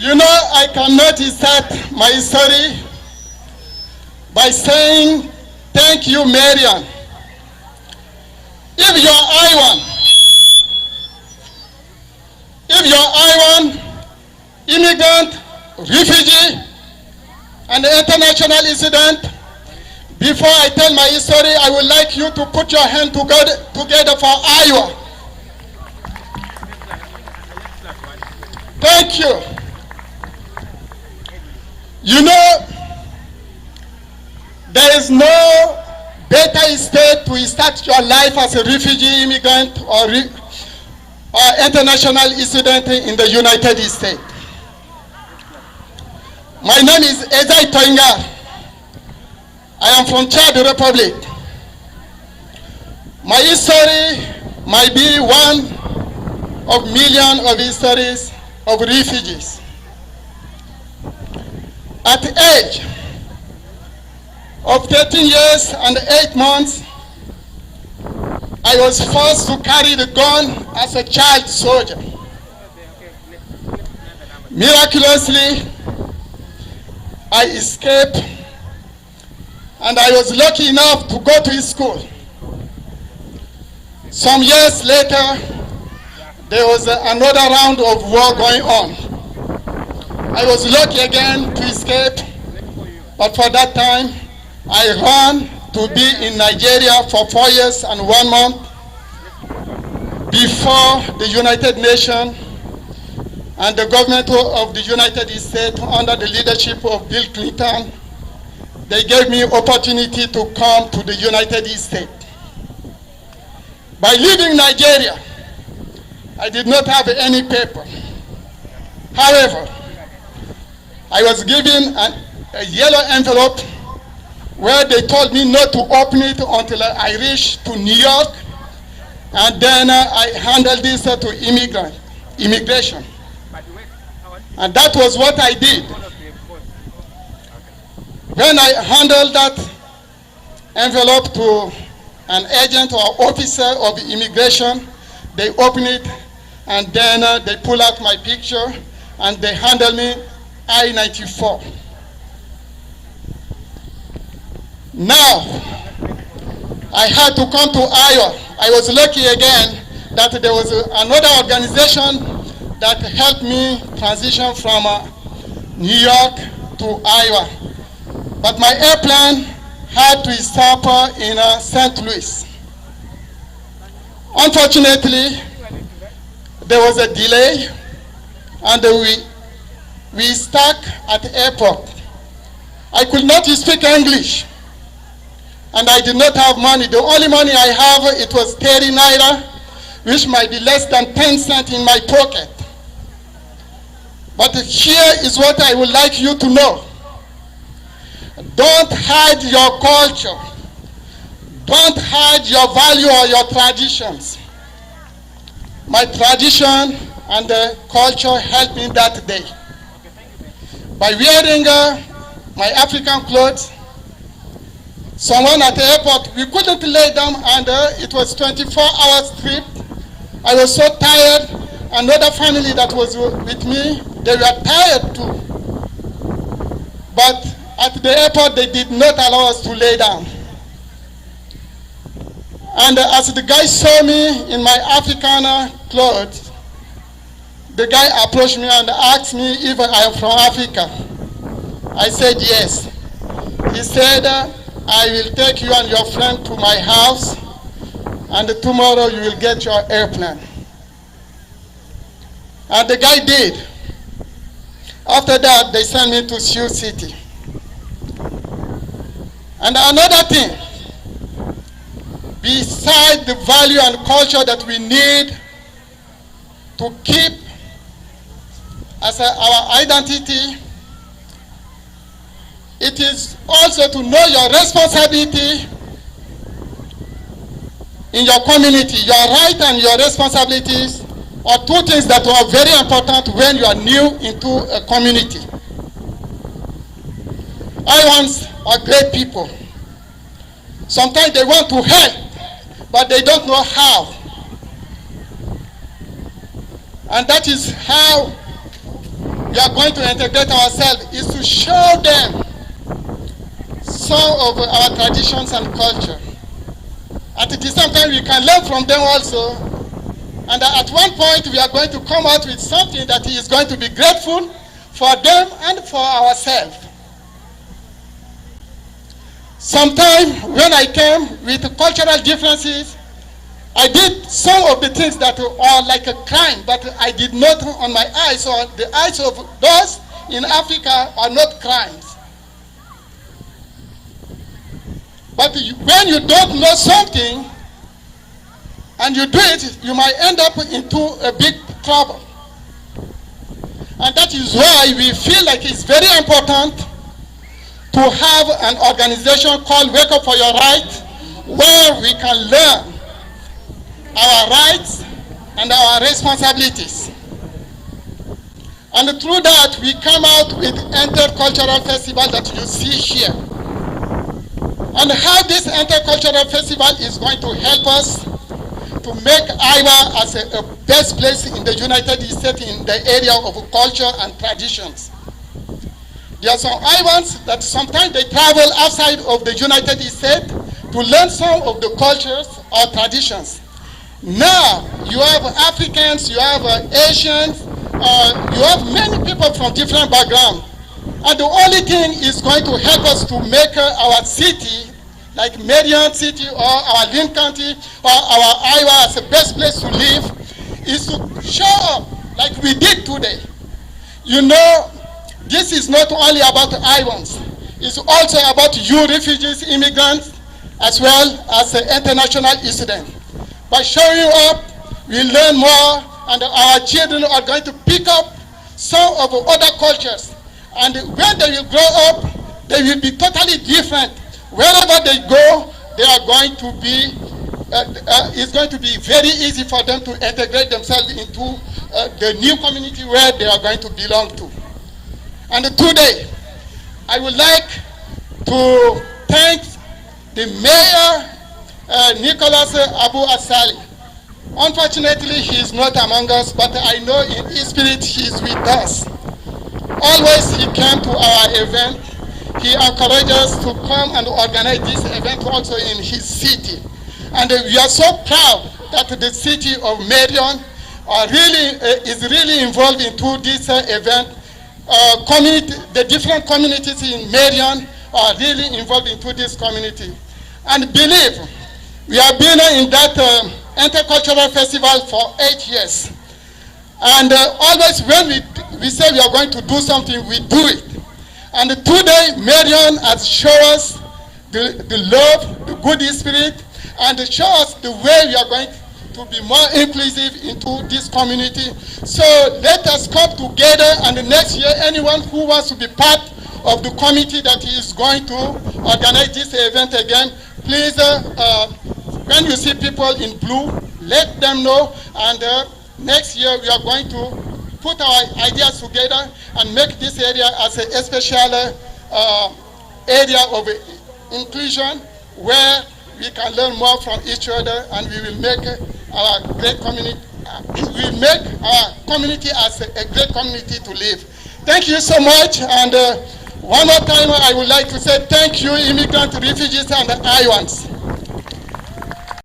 You know, I cannot start my story by saying thank you, Marian. If you're I1 immigrant, refugee, and international incident, before I tell my story, I would like you to put your hand together for Iowa. Thank you. You know, there is no better state to start your life as a refugee, immigrant, or international incident in the United States. My name is Ezai Toinga. I am from Chad Republic. My history might be one of millions of histories of refugees. At the age of 13 years and 8 months, I was forced to carry the gun as a child soldier. Miraculously, I escaped, and I was lucky enough to go to school. Some years later, there was another round of war going on. I was lucky again to escape, but for that time, I ran to be in Nigeria for 4 years and 1 month before the United Nations and the government of the United States under the leadership of Bill Clinton, they gave me opportunity to come to the United States. By leaving Nigeria, I did not have any paper. However, I was given a yellow envelope where they told me not to open it until I reached to New York, and then I handled this to immigration. And that was what I did. When I handled that envelope to an agent or officer of immigration, they opened it, and then they pull out my picture, and they handle me I-94. Now, I had to come to Iowa. I was lucky again that there was another organization that helped me transition from New York to Iowa. But my airplane had to stop in St. Louis. Unfortunately, there was a delay, and we stuck at the airport. I could not speak English, and I did not have money. The only money I have, it was 30 naira, which might be less than 10 cents in my pocket. But here is what I would like you to know. Don't hide your culture. Don't hide your value or your traditions. My tradition and the culture helped me that day. By wearing my African clothes, someone at the airport, we couldn't lay down, and it was 24 hours trip. I was so tired. Another family that was with me, they were tired too. But at the airport, they did not allow us to lay down. And as the guy saw me in my African clothes, the guy approached me and asked me if I am from Africa. I said yes. He said, I will take you and your friend to my house, and tomorrow you will get your airplane. And the guy did. After that, they sent me to Sioux City. And another thing, besides the value and culture that we need to keep as our identity, it is also to know your responsibility in your community. Your right and your responsibilities are two things that are very important when you are new into a community. Iowans are great people. Sometimes they want to help, but they don't know how. And that is how we are going to integrate ourselves is to show them some of our traditions and culture. At the same time, we can learn from them also. And at one point, we are going to come out with something that is going to be grateful for them and for ourselves. Sometimes when I came with cultural differences, I did some of the things that are like a crime, but I did not on my eyes, or the eyes of those in Africa are not crimes. But when you don't know something and you do it, you might end up into a big trouble. And that is why we feel like it's very important to have an organization called Wake Up For Your Rights, where we can learn our rights and our responsibilities. And through that, we come out with intercultural festival that you see here. And how this intercultural festival is going to help us to make Iowa as a best place in the United States in the area of culture and traditions. There are some Iowans that sometimes they travel outside of the United States to learn some of the cultures or traditions. Now, you have Africans, you have Asians, you have many people from different backgrounds. And the only thing is going to help us to make our city, like Marion City or our Linn County or our Iowa as the best place to live, is to show up like we did today. You know, this is not only about Iowans. It's also about you refugees, immigrants, as well as international students. By showing up, we learn more, and our children are going to pick up some of other cultures. And when they will grow up, they will be totally different. Wherever they go, they are going to be, it's going to be very easy for them to integrate themselves into the new community where they are going to belong to. And today, I would like to thank the mayor, Nicholas Abu Asali. Unfortunately, he is not among us, but I know in his spirit he is with us. Always he came to our event. He encouraged us to come and organize this event also in his city. And we are so proud that the city of Marion is really involved into this event. The different communities in Marion are really involved into this community. And believe, we have been in that intercultural festival for 8 years. And always when we say we are going to do something, we do it. And today, Marion has shown us the love, the good spirit, and show us the way we are going to be more inclusive into this community. So let us come together, and next year, anyone who wants to be part of the committee that is going to organize this event again, please, when you see people in blue, let them know, and next year we are going to put our ideas together and make this area as a special area of inclusion where we can learn more from each other, and we will make our great community, we will make our community as a great community to live. Thank you so much, and one more time I would like to say thank you, immigrant, refugees, and Iowans.